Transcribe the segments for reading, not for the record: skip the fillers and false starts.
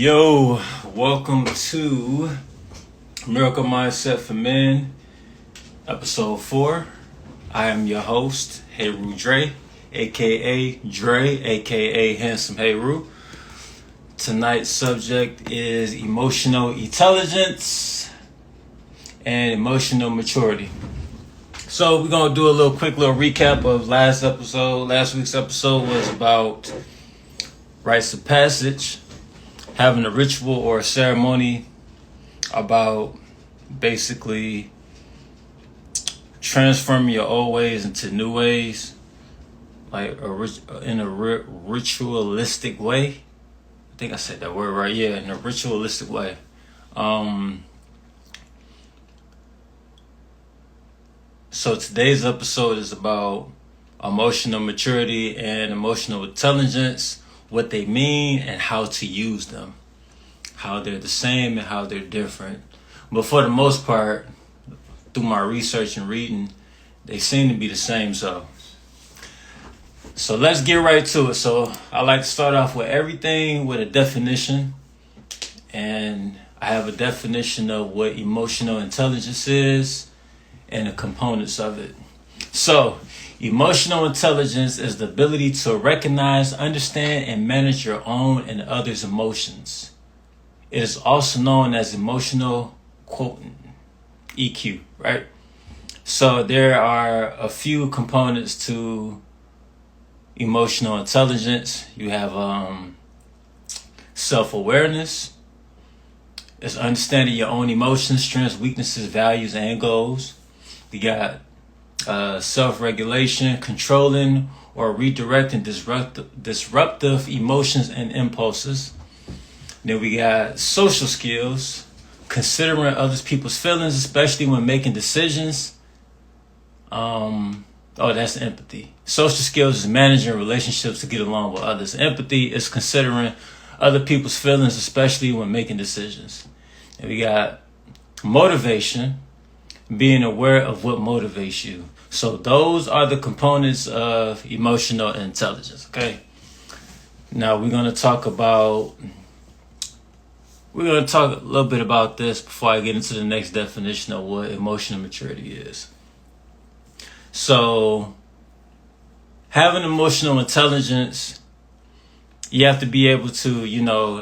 Yo, welcome to Miracle Mindset for Men, episode 4. I am your host, Heru Dre, aka Dre, aka Handsome Heru. Tonight's subject is emotional intelligence and emotional maturity. So we're going to do a quick recap of last episode. Last week's episode was about rites of passage, having a ritual or a ceremony about basically transforming your old ways into new ways, like in a ritualistic way. I think I said that word right. Yeah, in a ritualistic way. So today's episode is about emotional maturity and emotional intelligence, what they mean and how to use them, how they're the same and how they're different. But for the most part, through my research and reading, they seem to be the same. So let's get right to it. So I like to start off with everything with a definition. And I have a definition of what emotional intelligence is and the components of it. So emotional intelligence is the ability to recognize, understand, and manage your own and others' emotions. It is also known as emotional quotient, EQ, right? So there are a few components to emotional intelligence. You have self-awareness. It's understanding your own emotions, strengths, weaknesses, values, and goals. You got self-regulation, controlling or redirecting disruptive emotions and impulses. Then we got social skills, considering other people's feelings, especially when making decisions. That's empathy. Social skills is managing relationships to get along with others. Empathy is considering other people's feelings, especially when making decisions. And we got motivation, being aware of what motivates you. So those are the components of emotional intelligence, okay? Now we're going to talk a little bit about this before I get into the next definition of what emotional maturity is. So having emotional intelligence, you have to be able to,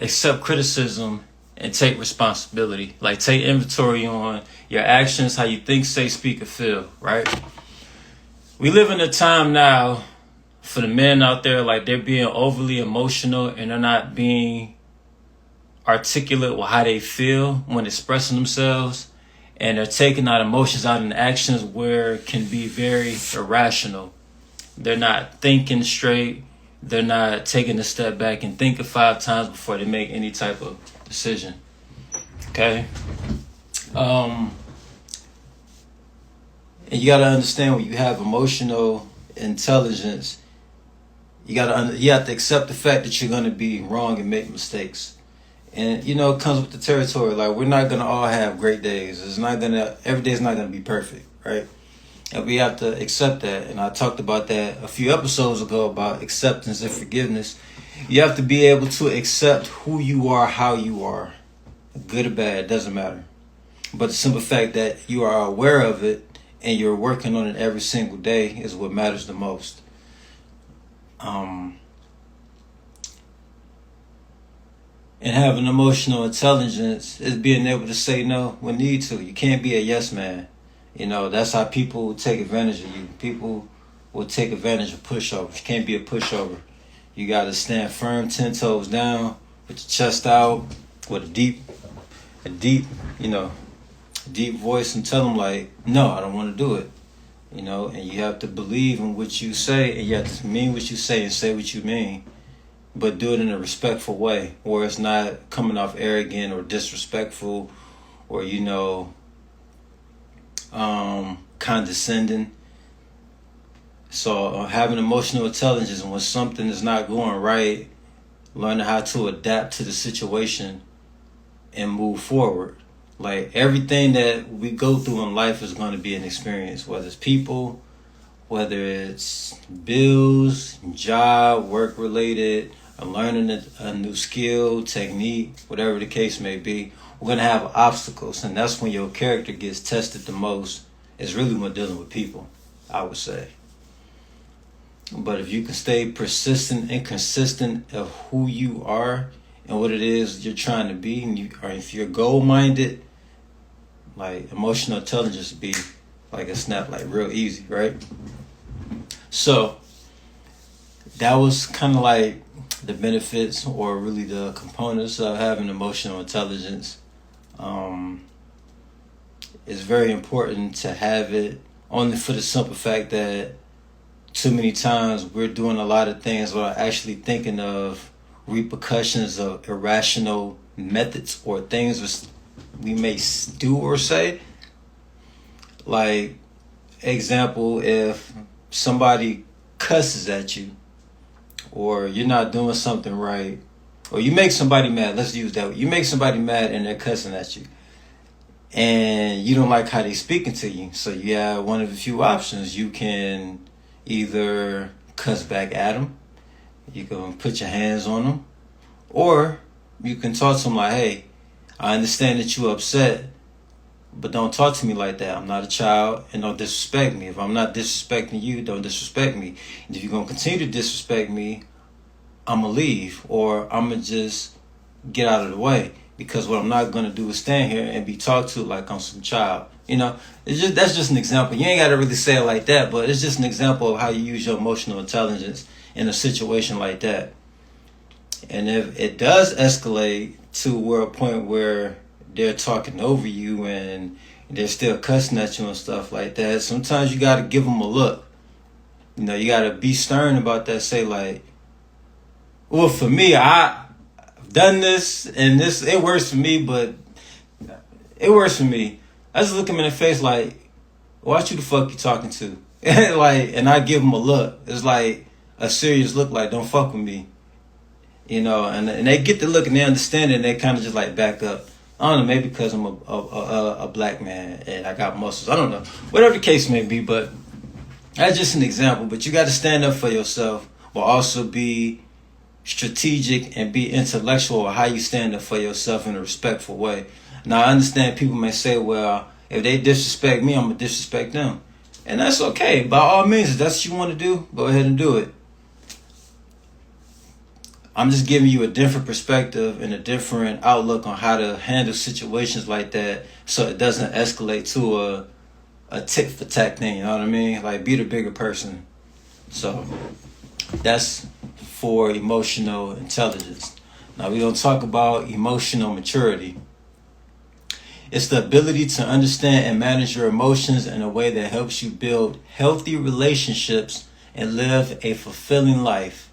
accept criticism and take responsibility. Like take inventory on your actions, how you think, say, speak, or feel, right? We live in a time now for the men out there, like they're being overly emotional and they're not being articulate with how they feel when expressing themselves. And they're taking out emotions out in actions where it can be very irrational. They're not thinking straight. They're not taking a step back and thinking 5 times before they make any type of decision. Okay? And you got to understand, when you have emotional intelligence, you have to accept the fact that you're going to be wrong and make mistakes. And, it comes with the territory. Like, we're not going to all have great days. Every day is not going to be perfect, right? And we have to accept that. And I talked about that a few episodes ago about acceptance and forgiveness. You have to be able to accept who you are, how you are. Good or bad, doesn't matter. But the simple fact that you are aware of it and you're working on it every single day is what matters the most. And having emotional intelligence is being able to say no when need to. You can't be a yes man. That's how people will take advantage of you. People will take advantage of pushovers. You can't be a pushover. You got to stand firm, 10 toes down, with your chest out, with a deep voice, and tell them like, no, I don't want to do it. And you have to believe in what you say, and you have to mean what you say and say what you mean, but do it in a respectful way where it's not coming off arrogant or disrespectful or, condescending. So having emotional intelligence, and when something is not going right, learning how to adapt to the situation and move forward. Like everything that we go through in life is going to be an experience, whether it's people, whether it's bills, job, work related, or learning a new skill, technique, whatever the case may be, we're going to have obstacles. And that's when your character gets tested the most. It's really when dealing with people, I would say. But if you can stay persistent and consistent of who you are and what it is you're trying to be, and or if you're goal-minded, like emotional intelligence be like a snap, like real easy, right? So that was kind of like the benefits, or really the components of having emotional intelligence. It's very important to have it, only for the simple fact that too many times we're doing a lot of things without actually thinking of repercussions of irrational methods or things we may do or say. Like, example, if somebody cusses at you, or you're not doing something right, or you make somebody mad, let's use that. You make somebody mad and they're cussing at you, and you don't like how they're speaking to you. So you have one of the few options. You can either cuss back at them, you can put your hands on them, or you can talk to them like, hey, I understand that you're upset, but don't talk to me like that. I'm not a child, and don't disrespect me. If I'm not disrespecting you, don't disrespect me. And if you're going to continue to disrespect me, I'm going to leave, or I'm going to just get out of the way, because what I'm not going to do is stand here and be talked to like I'm some child. That's just an example. You ain't got to really say it like that, but it's just an example of how you use your emotional intelligence in a situation like that. And if it does escalate to a point where they're talking over you and they're still cussing at you and stuff like that, sometimes you got to give them a look. You got to be stern about that. Say like, well, for me, I've done this and this, it works for me, but it works for me. I just look him in the face like, watch who the fuck you talking to. And I give him a look. It's like a serious look, like, don't fuck with me. And they get the look and they understand it, and they kind of just like back up. I don't know, maybe because I'm a black man and I got muscles. I don't know. Whatever the case may be, but that's just an example. But you got to stand up for yourself, but also be strategic and be intellectual with how you stand up for yourself in a respectful way. Now, I understand people may say, well, if they disrespect me, I'm going to disrespect them. And that's okay. By all means, if that's what you want to do, go ahead and do it. I'm just giving you a different perspective and a different outlook on how to handle situations like that, so it doesn't escalate to a tit for tat thing, you know what I mean? Like, be the bigger person. So that's for emotional intelligence. Now we're going to talk about emotional maturity. It's the ability to understand and manage your emotions in a way that helps you build healthy relationships and live a fulfilling life.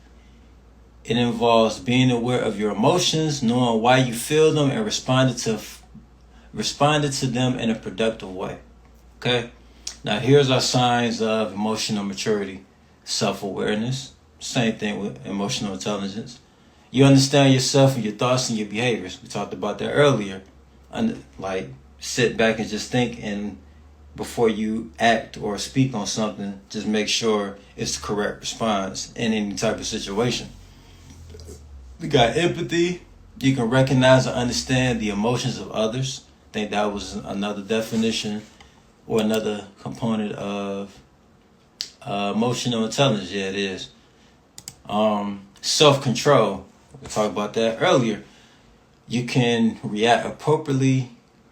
It involves being aware of your emotions, knowing why you feel them, and responding to them in a productive way. Okay? Now here's our signs of emotional maturity. Self-awareness. Same thing with emotional intelligence. You understand yourself and your thoughts and your behaviors. We talked about that earlier. Like, sit back and just think, and before you act or speak on something, just make sure it's the correct response in any type of situation. We got empathy. You can recognize and understand the emotions of others. I think that was another definition or another component of emotional intelligence. Yeah, it is. Self-control. We talked about that earlier. You can react appropriately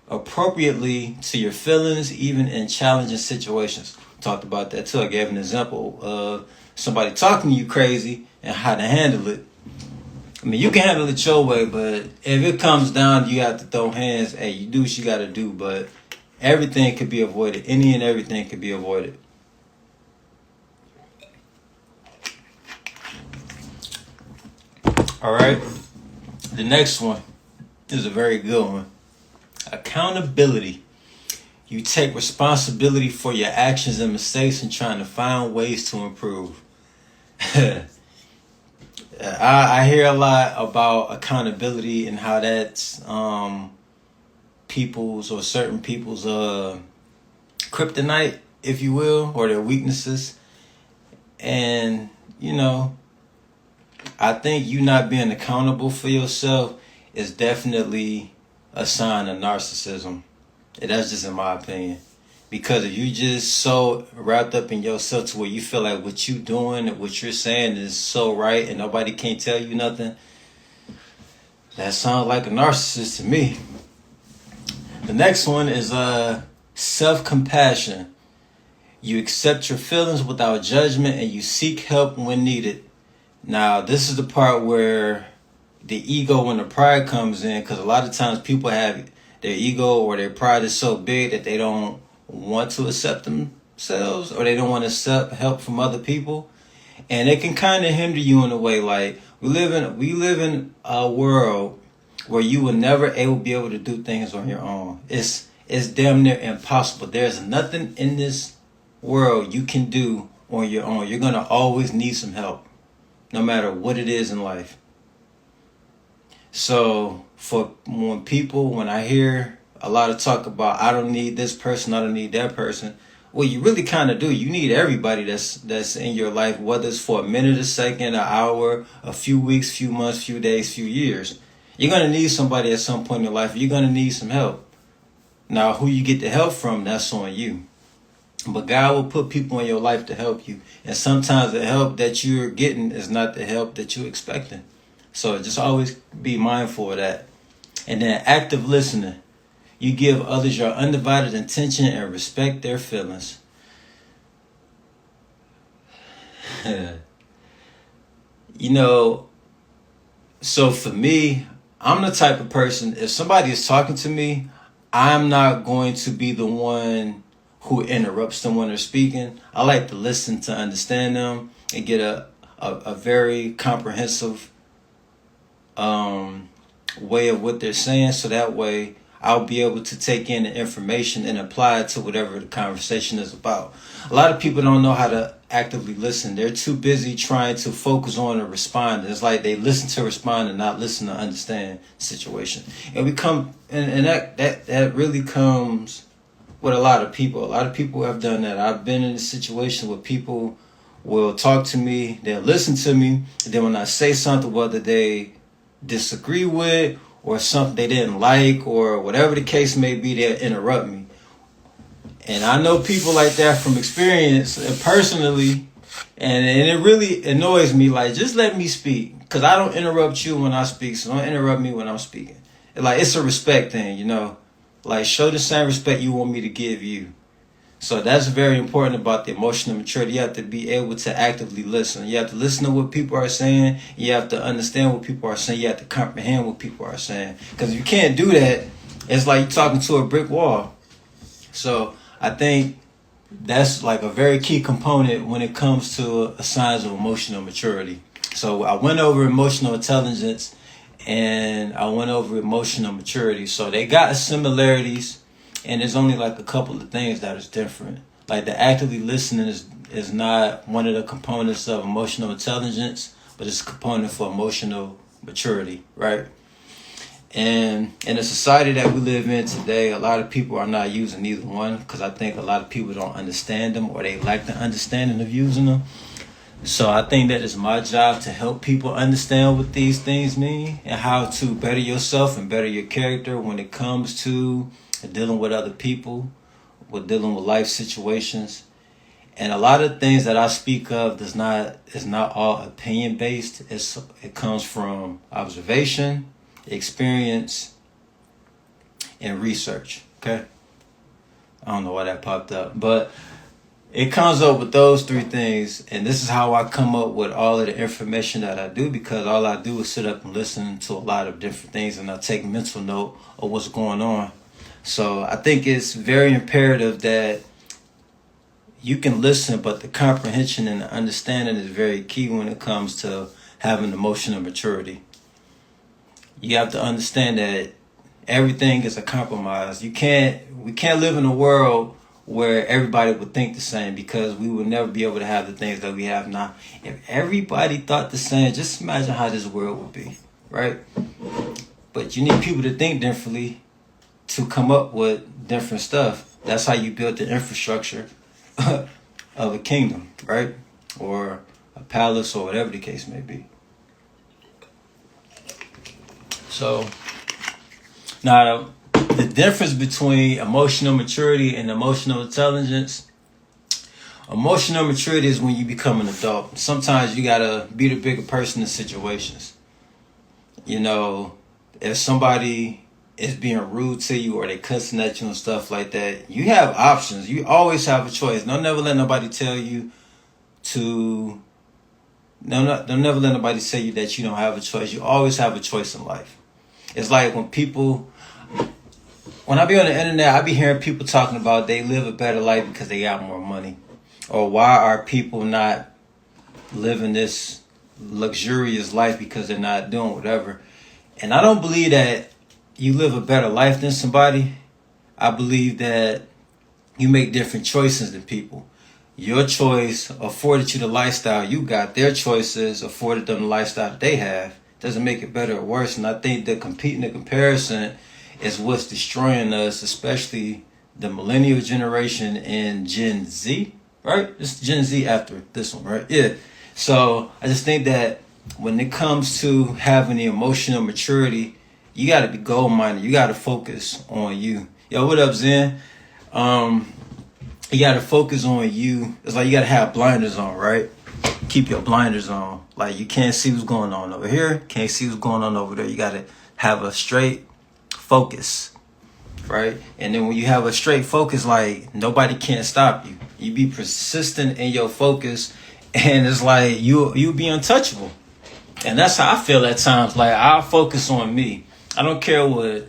to your feelings, even in challenging situations. We talked about that too. I gave an example of somebody talking to you crazy and how to handle it. I mean, you can handle it your way, but if it comes down, you have to throw hands. Hey, you do what you got to do, but everything could be avoided. Any and everything could be avoided. All right. The next one is a very good one. Accountability. You take responsibility for your actions and mistakes and trying to find ways to improve. I hear a lot about accountability and how that's people's or certain people's kryptonite, if you will, or their weaknesses. And, I think you not being accountable for yourself is definitely a sign of narcissism. And that's just in my opinion. Because if you just so wrapped up in yourself to where you feel like what you doing and what you're saying is so right and nobody can't tell you nothing, that sounds like a narcissist to me. The next one is self-compassion. You accept your feelings without judgment and you seek help when needed. Now, this is the part where the ego and the pride comes in, because a lot of times people have their ego or their pride is so big that they don't want to accept themselves or they don't want to accept help from other people. And it can kind of hinder you in a way. Like we live in a world where you will never be able to do things on your own. It's damn near impossible. There's nothing in this world you can do on your own. You're gonna always need some help, no matter what it is in life. So when I hear a lot of talk about I don't need this person, I don't need that person, well, you really kind of do. You need everybody that's in your life, whether it's for a minute, a second, an hour, a few weeks, few months, few days, few years. You're going to need somebody at some point in your life. You're going to need some help. Now, who you get the help from, that's on you. But God will put people in your life to help you. And sometimes the help that you're getting is not the help that you're expecting. So just always be mindful of that. And then active listening. You give others your undivided attention and respect their feelings. So for me, I'm the type of person, if somebody is talking to me, I'm not going to be the one who interrupts them when they're speaking. I like to listen to understand them and get a very comprehensive way of what they're saying, so that way I'll be able to take in the information and apply it to whatever the conversation is about. A lot of people don't know how to actively listen. They're too busy trying to focus on and respond. It's like they listen to respond and not listen to understand the situation. And that really comes with a lot of people. A lot of people have done that. I've been in a situation where people will talk to me, they'll listen to me, and then when I say something, whether they disagree with or something they didn't like or whatever the case may be, they'll interrupt me. And I know people like that from experience personally, and it really annoys me. Like, just let me speak, because I don't interrupt you when I speak, so don't interrupt me when I'm speaking. Like, it's a respect thing, like show the same respect you want me to give you. So that's very important about the emotional maturity. You have to be able to actively listen. You have to listen to what people are saying. You have to understand what people are saying. You have to comprehend what people are saying. Because if you can't do that, it's like you're talking to a brick wall. So I think that's like a very key component when it comes to signs of emotional maturity. So I went over emotional intelligence and I went over emotional maturity. So they got similarities. And there's only like a couple of things that is different. Like the actively listening is not one of the components of emotional intelligence, but it's a component for emotional maturity, right? And in the society that we live in today, a lot of people are not using either one, because I think a lot of people don't understand them, or they lack the understanding of using them. So I think that it's my job to help people understand what these things mean and how to better yourself and better your character when it comes to dealing with other people, with dealing with life situations. And a lot of things that I speak of is not all opinion based. It comes from observation, experience, and research. Okay? I don't know why that popped up, but it comes up with those three things, and this is how I come up with all of the information that I do, because all I do is sit up and listen to a lot of different things, and I take mental note of what's going on. So I think it's very imperative that you can listen, but the comprehension and the understanding is very key when it comes to having emotional maturity. You have to understand that everything is a compromise. We can't live in a world where everybody would think the same, because we would never be able to have the things that we have now. If everybody thought the same, just imagine how this world would be, right? But you need people to think differently to come up with different stuff. That's how you build the infrastructure of a kingdom, right? Or a palace, or whatever the case may be. So now the difference between emotional maturity and emotional intelligence. Emotional maturity is when you become an adult. Sometimes you gotta be the bigger person in situations. You know, if somebody is being rude to you or they cussing at you and stuff like that, you have options. You always have a choice. Don't never let nobody tell you to. Don't never let nobody say you that you don't have a choice. You always have a choice in life. It's like when I be on the internet, I be hearing people talking about they live a better life because they got more money. Or why are people not living this luxurious life because they're not doing whatever. And I don't believe that you live a better life than somebody. I believe that you make different choices than people. Your choice afforded you the lifestyle you got. Their choices afforded them the lifestyle that they have. Doesn't make it better or worse. And I think the comparison is what's destroying us, especially the millennial generation and Gen Z. Right? It's Gen Z after this one, right? Yeah. So I just think that when it comes to having the emotional maturity, you got to be goal-minded. You got to focus on you. Yo, what up, Zen? You got to focus on you. It's like you got to have blinders on, right? Keep your blinders on. Like you can't see what's going on over here. Can't see what's going on over there. You got to have a straight focus, right? And then when you have a straight focus, like nobody can stop you. You be persistent in your focus, and it's like you be untouchable. And that's how I feel at times. Like I'll focus on me. I don't care what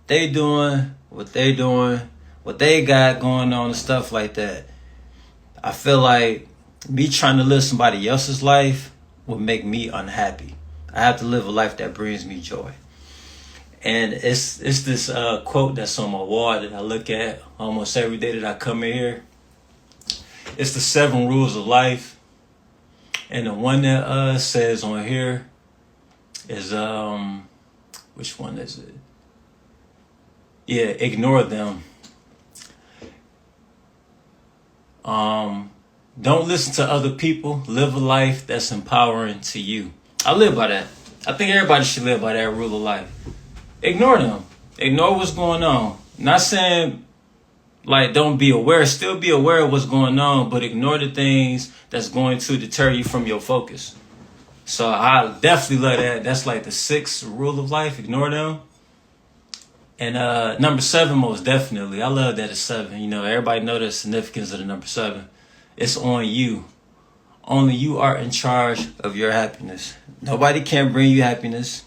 they doing, what they got going on and stuff like that. I feel like me trying to live somebody else's life would make me unhappy. I have to live a life that brings me joy. And it's this quote that's on my wall that I look at almost every day that I come in here. It's the 7 rules of life. And the one that says on here is, which one is it? Yeah, ignore them. Don't listen to other people. Live a life that's empowering to you. I live by that. I think everybody should live by that rule of life. Ignore them. Ignore what's going on. Not saying like don't be aware. Still be aware of what's going on, but ignore the things that's going to deter you from your focus. So I definitely love that. That's like the 6th rule of life. Ignore them. And number 7, most definitely. I love that it's 7. You know, everybody know the significance of the number 7. It's on you. Only you are in charge of your happiness. Nobody can bring you happiness,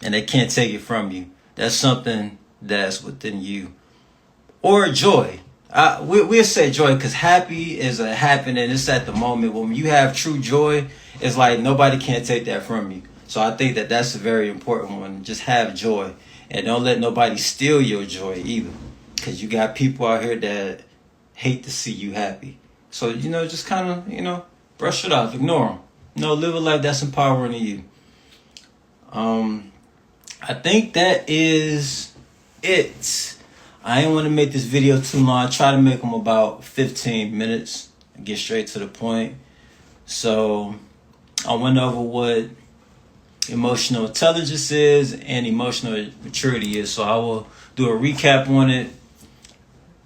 and they can't take it from you. That's something that's within you. Or joy. We'll say joy because happy is a happening. It's at the moment. When you have true joy, it's like nobody can take that from you. So I think that that's a very important one. Just have joy. And don't let nobody steal your joy either. Because you got people out here that hate to see you happy. So, you know, just kind of, you know, brush it off. Ignore them. You know, live a life that's empowering to you. I think that is it. I didn't want to make this video too long. I try to make them about 15 minutes and get straight to the point. So I went over what emotional intelligence is and emotional maturity is. So I will do a recap on it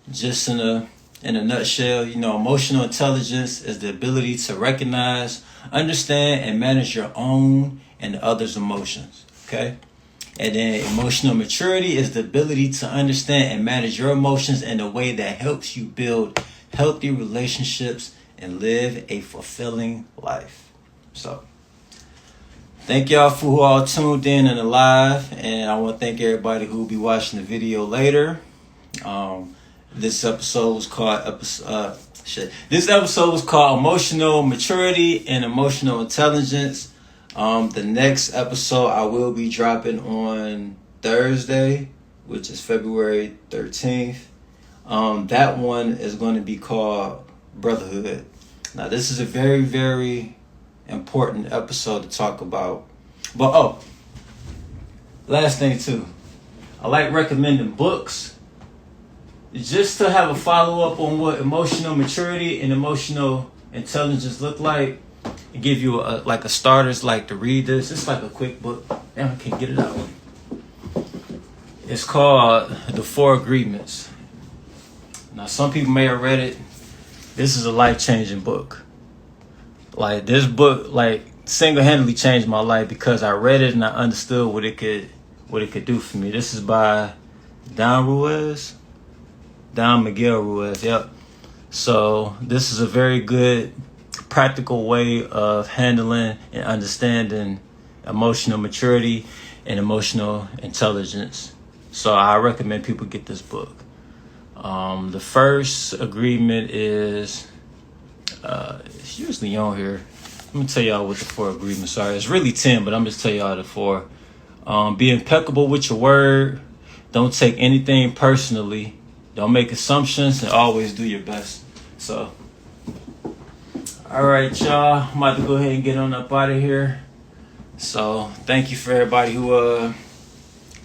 just in a nutshell. You know, emotional intelligence is the ability to recognize, understand, and manage your own and others' emotions. Okay? And then emotional maturity is the ability to understand and manage your emotions in a way that helps you build healthy relationships and live a fulfilling life. So, thank y'all for who all tuned in and alive. And I want to thank everybody who will be watching the video later. This episode was called This episode was called Emotional Maturity and Emotional Intelligence. The next episode I will be dropping on Thursday, which is February 13th. That one is going to be called Brotherhood. Now, this is a very, very important episode to talk about. But, last thing too. I like recommending books just to have a follow-up on what emotional maturity and emotional intelligence look like. And give you a starters like to read this. It's like a quick book. Damn, I can't get it out. It's called The Four Agreements. Now, some people may have read it. This is a life-changing book. Like, this book, like, single-handedly changed my life because I read it and I understood what it could do for me. This is by Don Miguel Ruiz. Yep. So this is a very good, practical way of handling and understanding emotional maturity and emotional intelligence. So I recommend people get this book. The first agreement is, it's usually on here. I'm gonna tell y'all what the four agreements are. It's really 10, but I'm just tell y'all the four. Be impeccable with your word. Don't take anything personally. Don't make assumptions, and always do your best. So, all right, y'all. I'm about to go ahead and get on up out of here. So, thank you for everybody who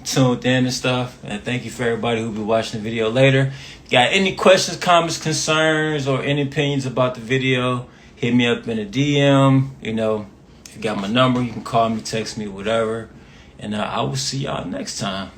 tuned in and stuff, and thank you for everybody who'll be watching the video later. Got any questions, comments, concerns, or any opinions about the video, hit me up in a DM. You know, if you got my number, you can call me, text me, whatever. And I will see y'all next time.